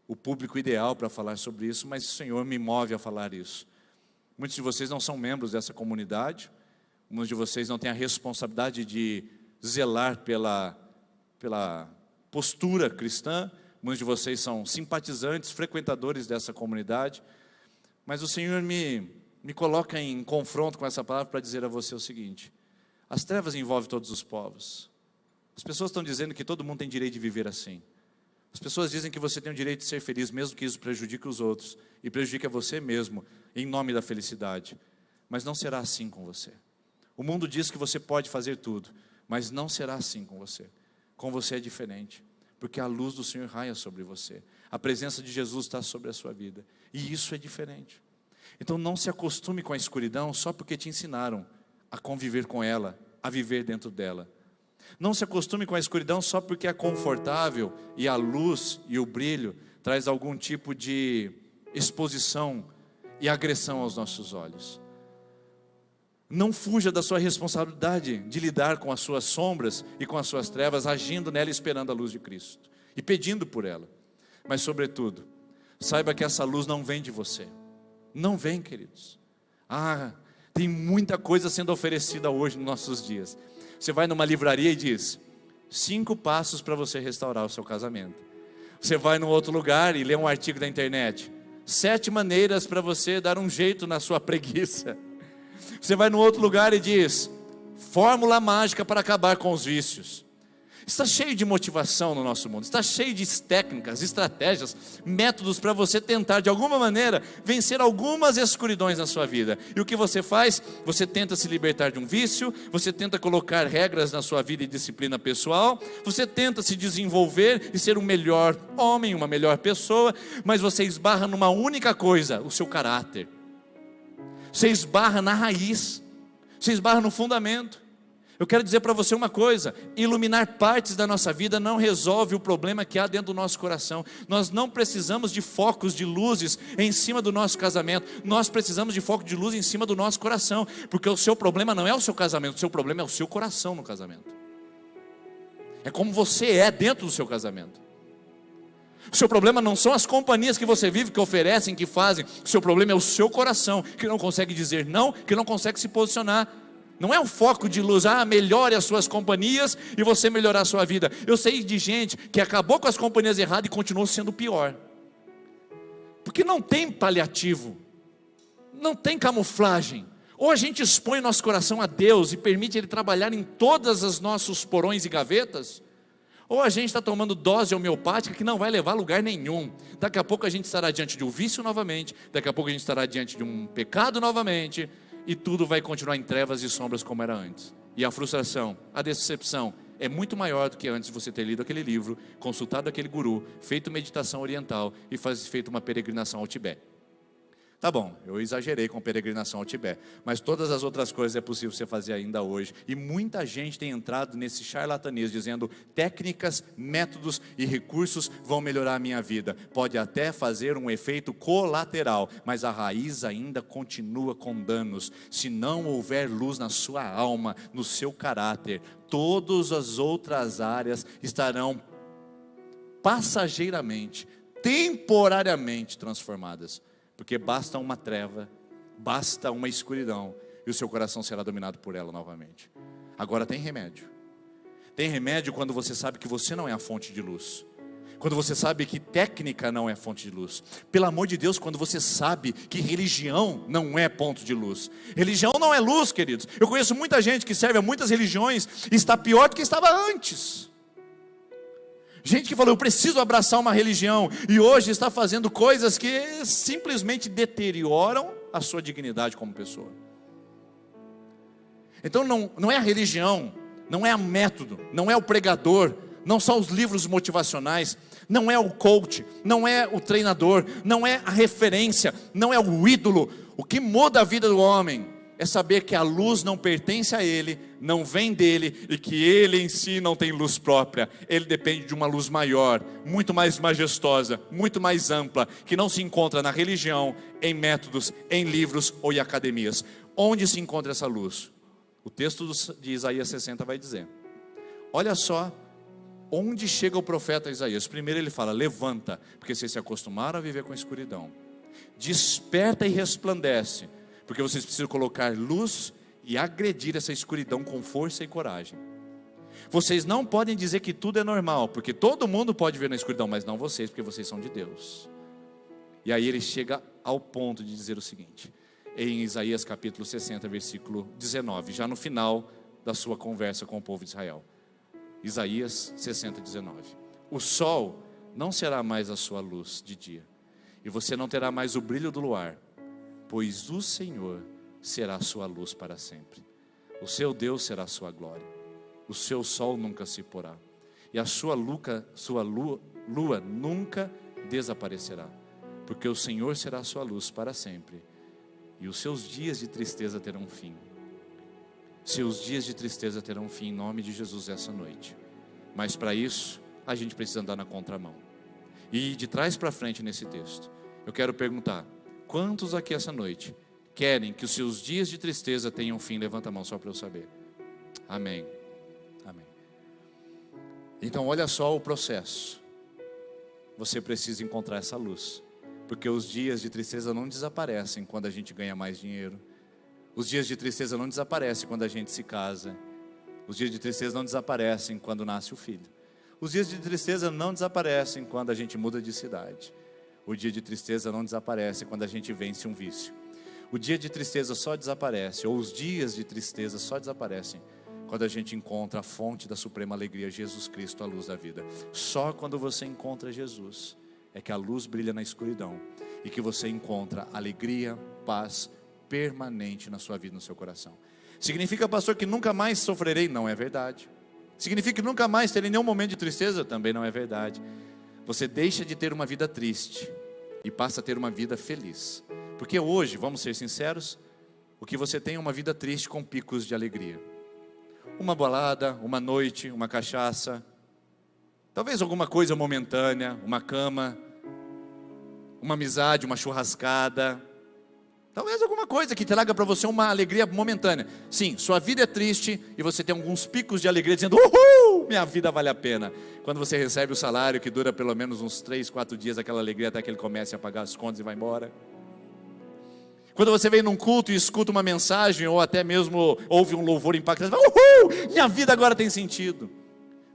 o público ideal para falar sobre isso, mas o Senhor me move a falar isso. Muitos de vocês não são membros dessa comunidade, muitos de vocês não têm a responsabilidade de zelar pela postura cristã, muitos de vocês são simpatizantes, frequentadores dessa comunidade, mas o Senhor me coloca em confronto com essa palavra para dizer a você o seguinte, as trevas envolvem todos os povos, as pessoas estão dizendo que todo mundo tem direito de viver assim, as pessoas dizem que você tem o direito de ser feliz, mesmo que isso prejudique os outros, e prejudique a você mesmo, em nome da felicidade. Mas não será assim com você. O mundo diz que você pode fazer tudo, mas não será assim com você. Com você é diferente, porque a luz do Senhor raia sobre você. A presença de Jesus está sobre a sua vida, e isso é diferente. Então não se acostume com a escuridão só porque te ensinaram a conviver com ela, a viver dentro dela. Não se acostume com a escuridão só porque é confortável e a luz e o brilho traz algum tipo de exposição e agressão aos nossos olhos. Não fuja da sua responsabilidade de lidar com as suas sombras e com as suas trevas, agindo nela e esperando a luz de Cristo e pedindo por ela. Mas sobretudo, saiba que essa luz não vem de você. Não vem, queridos. Tem muita coisa sendo oferecida hoje nos nossos dias. Você vai numa livraria e diz 5 passos para você restaurar o seu casamento. Você vai num outro lugar e lê um artigo da internet 7 maneiras para você dar um jeito na sua preguiça. Você vai num outro lugar e diz fórmula mágica para acabar com os vícios. Está cheio de motivação no nosso mundo, está cheio de técnicas, estratégias, métodos para você tentar de alguma maneira vencer algumas escuridões na sua vida. E o que você faz? Você tenta se libertar de um vício, você tenta colocar regras na sua vida e disciplina pessoal, você tenta se desenvolver e ser um melhor homem, uma melhor pessoa, mas você esbarra numa única coisa, o seu caráter. Você esbarra na raiz, você esbarra no fundamento. Eu quero dizer para você uma coisa, iluminar partes da nossa vida não resolve o problema que há dentro do nosso coração. Nós não precisamos de focos de luzes em cima do nosso casamento, nós precisamos de foco de luz em cima do nosso coração, porque o seu problema não é o seu casamento, o seu problema é o seu coração no casamento. É como você é dentro do seu casamento. O seu problema não são as companhias que você vive, que oferecem, que fazem. O seu problema é o seu coração, que não consegue dizer não, que não consegue se posicionar. Não é um foco de luz, melhore as suas companhias e você melhorar a sua vida. Eu sei de gente que acabou com as companhias erradas e continuou sendo pior. Porque não tem paliativo, não tem camuflagem. Ou a gente expõe o nosso coração a Deus e permite Ele trabalhar em todos os nossos porões e gavetas, ou a gente está tomando dose homeopática que não vai levar a lugar nenhum. Daqui a pouco a gente estará diante de um vício novamente, daqui a pouco a gente estará diante de um pecado novamente, e tudo vai continuar em trevas e sombras como era antes. E a frustração, a decepção é muito maior do que antes de você ter lido aquele livro, consultado aquele guru, feito meditação oriental e feito uma peregrinação ao Tibete. Tá bom, eu exagerei com peregrinação ao Tibete, mas todas as outras coisas é possível você fazer ainda hoje. E muita gente tem entrado nesse charlatanismo, dizendo técnicas, métodos e recursos vão melhorar a minha vida. Pode até fazer um efeito colateral, mas a raiz ainda continua com danos. Se não houver luz na sua alma, no seu caráter, todas as outras áreas estarão passageiramente, temporariamente transformadas. Porque basta uma treva, basta uma escuridão, e o seu coração será dominado por ela novamente. Agora tem remédio. Tem remédio quando você sabe que você não é a fonte de luz. Quando você sabe que técnica não é fonte de luz. Pelo amor de Deus, quando você sabe que religião não é ponto de luz. Religião não é luz, queridos. Eu conheço muita gente que serve a muitas religiões e está pior do que estava antes. Gente que falou, eu preciso abraçar uma religião, e hoje está fazendo coisas que simplesmente deterioram a sua dignidade como pessoa. Então não é a religião, não é o método, não é o pregador, não são os livros motivacionais, não é o coach, não é o treinador, não é a referência, não é o ídolo. O que muda a vida do homem é saber que a luz não pertence a ele, não vem dele, e que ele em si não tem luz própria. Ele depende de uma luz maior, muito mais majestosa, muito mais ampla, que não se encontra na religião, em métodos, em livros ou em academias. Onde se encontra essa luz? O texto de Isaías 60 vai dizer. Olha só onde chega o profeta Isaías. Primeiro ele fala, levanta, porque vocês se acostumaram a viver com a escuridão. Desperta e resplandece, porque vocês precisam colocar luz e agredir essa escuridão com força e coragem. Vocês não podem dizer que tudo é normal, porque todo mundo pode ver na escuridão, mas não vocês, porque vocês são de Deus. E aí ele chega ao ponto de dizer o seguinte, em Isaías capítulo 60, versículo 19, já no final da sua conversa com o povo de Israel. Isaías 60, 19. O sol não será mais a sua luz de dia, e você não terá mais o brilho do luar, pois o Senhor será a sua luz para sempre. O seu Deus será a sua glória. O seu sol nunca se porá, e a sua lua nunca desaparecerá, porque o Senhor será a sua luz para sempre, e os seus dias de tristeza terão fim. Seus dias de tristeza terão fim em nome de Jesus essa noite. Mas para isso, a gente precisa andar na contramão. E de trás para frente nesse texto, eu quero perguntar, quantos aqui essa noite querem que os seus dias de tristeza tenham fim? Levanta a mão só para eu saber. Amém. Amém. Então olha só o processo. Você precisa encontrar essa luz, porque os dias de tristeza não desaparecem quando a gente ganha mais dinheiro. Os dias de tristeza não desaparecem quando a gente se casa. Os dias de tristeza não desaparecem quando nasce o filho. Os dias de tristeza não desaparecem quando a gente muda de cidade. O dia de tristeza não desaparece quando a gente vence um vício. O dia de tristeza só desaparece, ou os dias de tristeza só desaparecem quando a gente encontra a fonte da suprema alegria, Jesus Cristo, a luz da vida. Só quando você encontra Jesus é que a luz brilha na escuridão e que você encontra alegria, paz permanente na sua vida, no seu coração. Significa, pastor, que nunca mais sofrerei? Não é verdade. Significa que nunca mais terei nenhum momento de tristeza? Também não é verdade. Você deixa de ter uma vida triste e passa a ter uma vida feliz. Porque hoje, vamos ser sinceros, o que você tem é uma vida triste com picos de alegria. Uma balada, uma noite, uma cachaça, talvez alguma coisa momentânea, uma cama, uma amizade, uma churrascada, talvez alguma coisa que traga para você uma alegria momentânea. Sim, sua vida é triste e você tem alguns picos de alegria dizendo, uhul, minha vida vale a pena. Quando você recebe o salário que dura pelo menos uns 3, 4 dias, aquela alegria até que ele comece a pagar as contas e vai embora. Quando você vem num culto e escuta uma mensagem, ou até mesmo ouve um louvor impactante, uhul, minha vida agora tem sentido.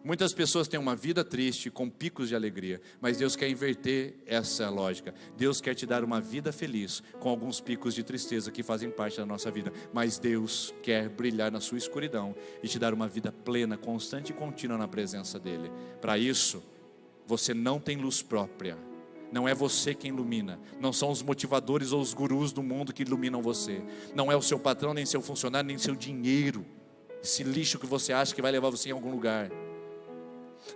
Muitas pessoas têm uma vida triste com picos de alegria, mas Deus quer inverter essa lógica. Deus quer te dar uma vida feliz com alguns picos de tristeza que fazem parte da nossa vida, mas Deus quer brilhar na sua escuridão e te dar uma vida plena, constante e contínua na presença dEle. Para isso, você não tem luz própria. Não é você quem ilumina, não são os motivadores ou os gurus do mundo que iluminam você, não é o seu patrão, nem seu funcionário, nem seu dinheiro, esse lixo que você acha que vai levar você em algum lugar.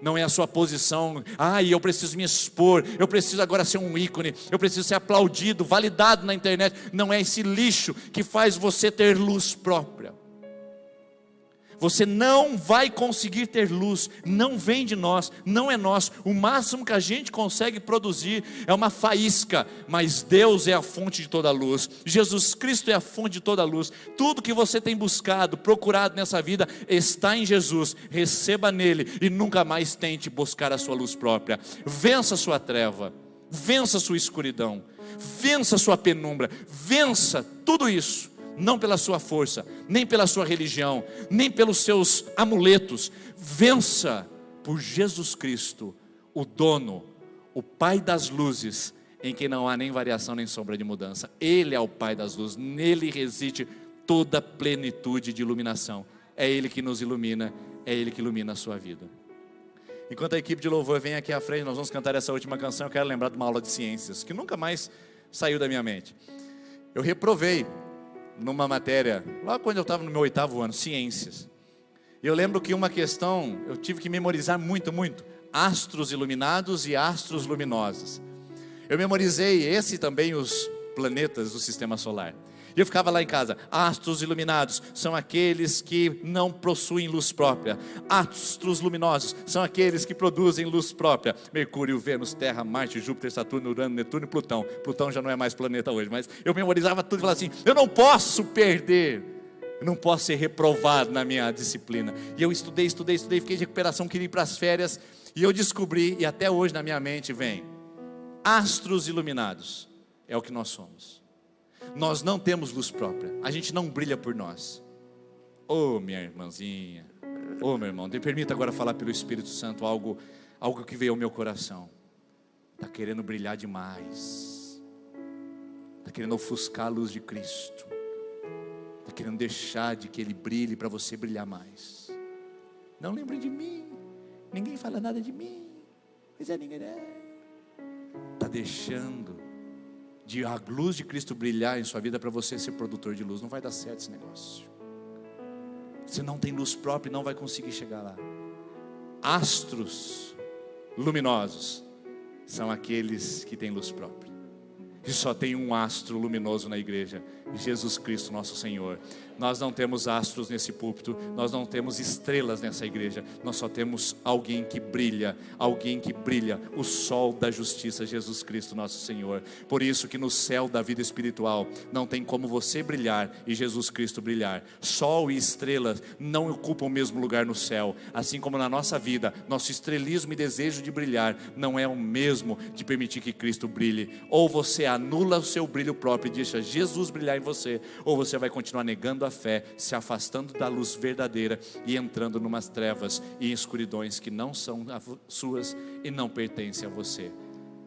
não é a sua posição. Eu preciso me expor, eu preciso agora ser um ícone, eu preciso ser aplaudido, validado na internet. Não é esse lixo que faz você ter luz própria. Você não vai conseguir ter luz, não vem de nós, não é nosso. O máximo que a gente consegue produzir é uma faísca, mas Deus é a fonte de toda a luz. Jesus Cristo é a fonte de toda a luz. Tudo que você tem buscado, procurado nessa vida está em Jesus. Receba nele e nunca mais tente buscar a sua luz própria. Vença a sua treva, vença a sua escuridão, vença a sua penumbra, vença tudo isso. Não pela sua força, nem pela sua religião, nem pelos seus amuletos. Vença por Jesus Cristo, o dono, o Pai das luzes, em quem não há nem variação nem sombra de mudança. Ele é o Pai das luzes, nele reside toda a plenitude de iluminação. É Ele que nos ilumina, é Ele que ilumina a sua vida. Enquanto a equipe de louvor vem aqui à frente, nós vamos cantar essa última canção. Eu quero lembrar de uma aula de ciências, que nunca mais saiu da minha mente. Eu reprovei numa matéria, lá quando eu estava no meu 8º ano, ciências. E eu lembro que uma questão, eu tive que memorizar muito, astros iluminados e astros luminosos. Eu memorizei esse também, os planetas do sistema solar. E eu ficava lá em casa. Astros iluminados são aqueles que não possuem luz própria. Astros luminosos são aqueles que produzem luz própria. Mercúrio, Vênus, Terra, Marte, Júpiter, Saturno, Urano, Netuno e Plutão. Plutão já não é mais planeta hoje, mas eu memorizava tudo e falava assim: eu não posso perder, eu não posso ser reprovado na minha disciplina. E eu estudei, fiquei de recuperação, queria ir para as férias. E eu descobri, e até hoje na minha mente vem: astros iluminados é o que nós somos. Nós não temos luz própria, a gente não brilha por nós. Minha irmãzinha, meu irmão, me permita agora falar pelo Espírito Santo algo que veio ao meu coração. Está querendo brilhar demais, está querendo ofuscar a luz de Cristo, está querendo deixar de que Ele brilhe para você brilhar mais. Não lembra de mim, ninguém fala nada de mim, ninguém está deixando de a luz de Cristo brilhar em sua vida para você ser produtor de luz. Não vai dar certo esse negócio. Você não tem luz própria e não vai conseguir chegar lá. Astros luminosos são aqueles que têm luz própria. E só tem um astro luminoso na igreja: Jesus Cristo nosso Senhor. Nós não temos astros nesse púlpito, nós não temos estrelas nessa igreja, nós só temos alguém que brilha, o sol da justiça, Jesus Cristo nosso Senhor. Por isso que no céu da vida espiritual não tem como você brilhar e Jesus Cristo brilhar. Sol e estrelas não ocupam o mesmo lugar no céu. Assim como na nossa vida, nosso estrelismo e desejo de brilhar não é o mesmo de permitir que Cristo brilhe. Ou você anula o seu brilho próprio e deixa Jesus brilhar em você, ou você vai continuar negando a fé, se afastando da luz verdadeira e entrando numas trevas e escuridões que não são suas e não pertencem a você.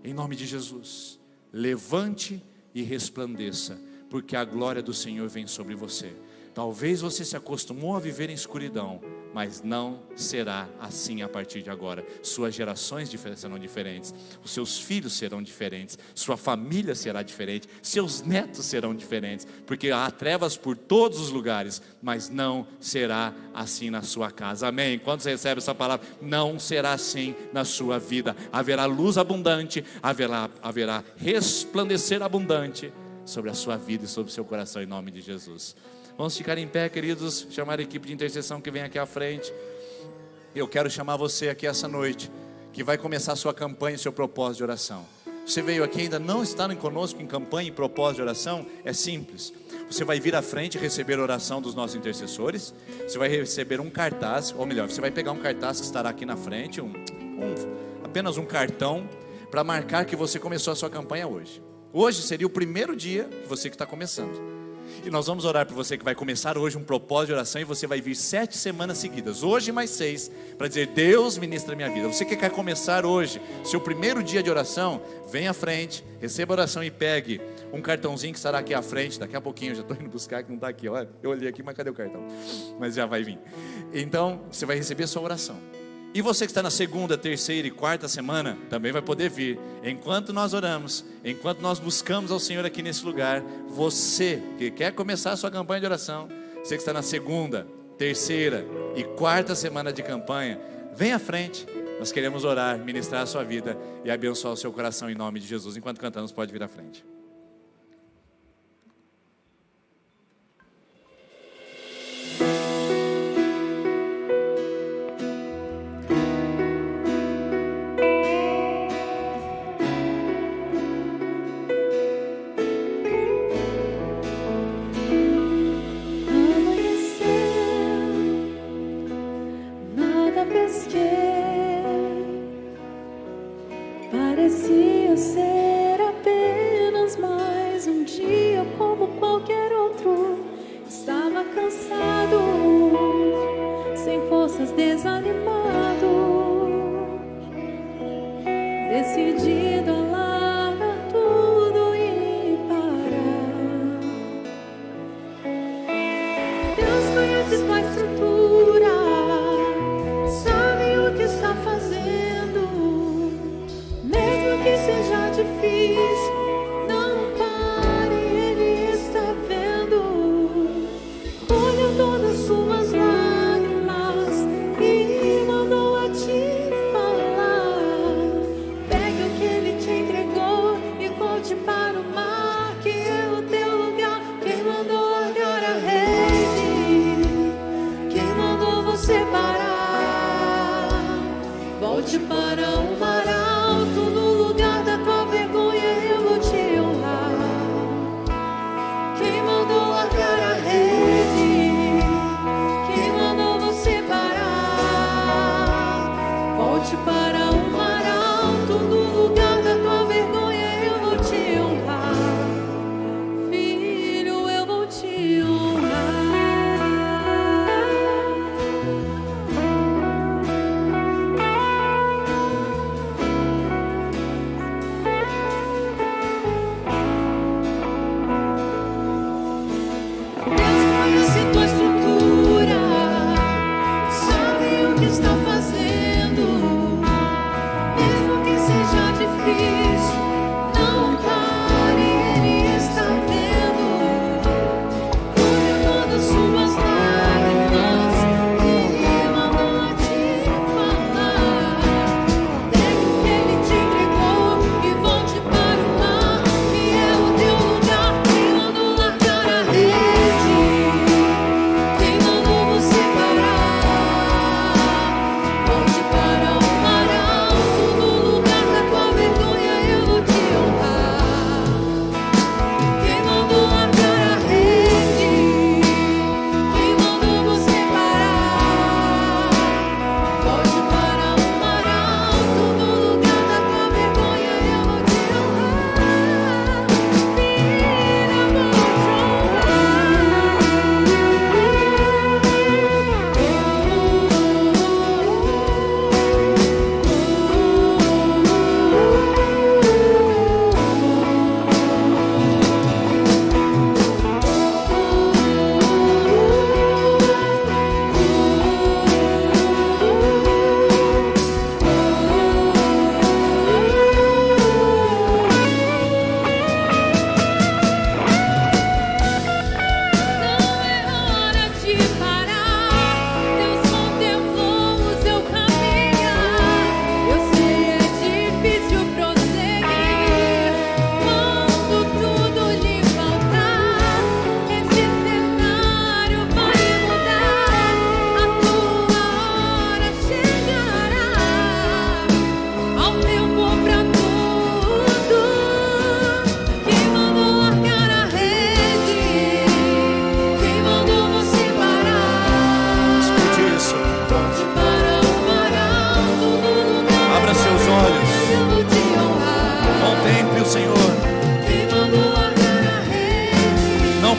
Em nome de Jesus, levante e resplandeça, porque a glória do Senhor vem sobre você. Talvez você se acostumou a viver em escuridão, mas não será assim a partir de agora. Suas gerações serão diferentes, os seus filhos serão diferentes, sua família será diferente, seus netos serão diferentes, porque há trevas por todos os lugares, mas não será assim na sua casa. Amém? Quando você recebe essa palavra, não será assim na sua vida. Haverá luz abundante, haverá resplandecer abundante sobre a sua vida e sobre o seu coração, em nome de Jesus. Vamos ficar em pé, queridos, chamar a equipe de intercessão que vem aqui à frente. Eu quero chamar você aqui essa noite, que vai começar a sua campanha e seu propósito de oração. Você veio aqui e ainda não está conosco em campanha e propósito de oração? É simples. Você vai vir à frente e receber a oração dos nossos intercessores. Você vai receber um cartaz, ou melhor, você vai pegar um cartaz que estará aqui na frente, apenas um cartão, para marcar que você começou a sua campanha hoje. Hoje seria o primeiro dia que você que está começando. E nós vamos orar por você que vai começar hoje um propósito de oração, e você vai vir 7 semanas seguidas, hoje mais 6, para dizer: Deus ministra a minha vida. Você que quer começar hoje seu primeiro dia de oração, vem à frente, receba a oração e pegue um cartãozinho que estará aqui à frente. Daqui a pouquinho, eu já estou indo buscar, que não está aqui. Olha, eu olhei aqui, mas cadê o cartão? Mas já vai vir. Então você vai receber a sua oração. E você que está na 2ª, 3ª e 4ª semana, também vai poder vir. Enquanto nós oramos, enquanto nós buscamos ao Senhor aqui nesse lugar, você que quer começar a sua campanha de oração, você que está na 2ª, 3ª e 4ª semana de campanha, vem à frente, Nós queremos orar, ministrar a sua vida e abençoar o seu coração em nome de Jesus. Enquanto cantamos, pode vir à frente. Parecia ser apenas mais um dia como qualquer outro. Estava cansado, sem forças, desanimado, decidido a largar tudo e parar. Deus conhece tua estrutura, sabe o que está fazendo. Mesmo que seja difícil, não pare, Ele está vendo. Olhou todas suas lágrimas e mandou a te falar. Pegue o que Ele te entregou e volte para o mar, que é o teu lugar. Quem mandou largar a rede? Quem mandou você parar? Volte para o mar. No lugar da tua vergonha eu vou te honrar. Quem mandou largar a rede? Quem mandou você parar? Volte para o mar alto. No lugar da tua vergonha eu vou te honrar. Filho, eu vou te honrar.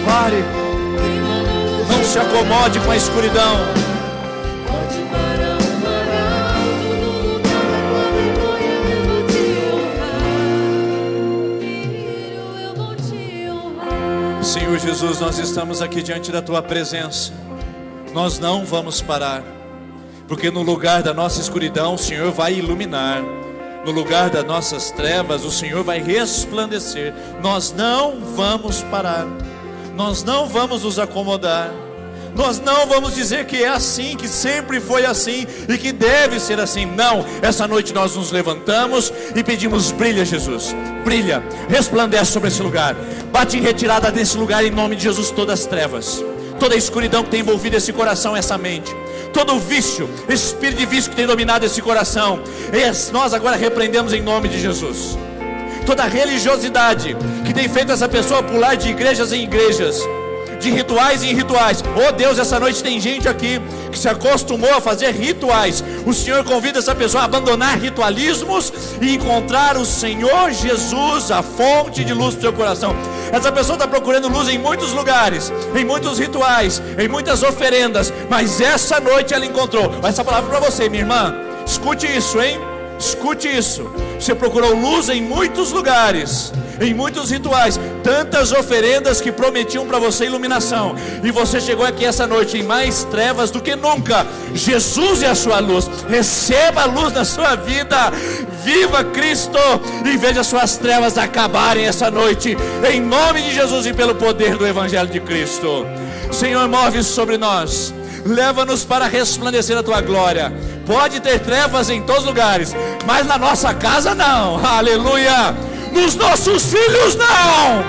pare, não se acomode com a escuridão. Senhor Jesus, nós estamos aqui diante da Tua presença. Nós não vamos parar, porque no lugar da nossa escuridão o Senhor vai iluminar, no lugar das nossas trevas o Senhor vai resplandecer. Nós não vamos parar, nós não vamos nos acomodar, Nós não vamos dizer que é assim, que sempre foi assim e que deve ser assim. Não, essa noite nós nos levantamos e pedimos: brilha, Jesus, brilha, resplandece sobre esse lugar. Bate em retirada desse lugar em nome de Jesus todas as trevas, toda a escuridão que tem envolvido esse coração, essa mente, todo o vício, espírito de vício que tem dominado esse coração. Nós agora repreendemos em nome de Jesus toda a religiosidade que tem feito essa pessoa pular de igrejas em igrejas, de rituais em rituais. Oh Deus, essa noite tem gente aqui que se acostumou a fazer rituais. O Senhor convida essa pessoa a abandonar ritualismos e encontrar o Senhor Jesus, a fonte de luz do seu coração. Essa pessoa está procurando luz em muitos lugares, em muitos rituais, em muitas oferendas, mas essa noite ela encontrou. Essa palavra para você, minha irmã, escute isso, hein? Escute isso. Você procurou luz em muitos lugares, em muitos rituais, tantas oferendas que prometiam para você iluminação, e você chegou aqui essa noite em mais trevas do que nunca. Jesus é a sua luz. Receba a luz na sua vida. Viva Cristo e veja suas trevas acabarem essa noite, em nome de Jesus e pelo poder do Evangelho de Cristo. Senhor, move sobre nós, leva-nos para resplandecer a tua glória. Pode ter trevas em todos os lugares, mas na nossa casa não. Aleluia. Nos nossos filhos não,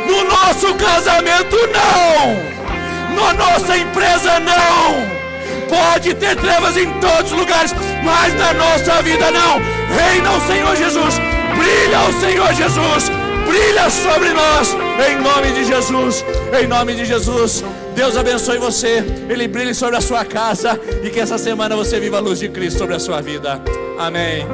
no nosso casamento não, na nossa empresa não. Pode ter trevas em todos os lugares, mas na nossa vida não. Reina o Senhor Jesus, brilha o Senhor Jesus, brilha sobre nós, em nome de Jesus, em nome de Jesus. Deus abençoe você, Ele brilhe sobre a sua casa, e que essa semana você viva a luz de Cristo sobre a sua vida. Amém.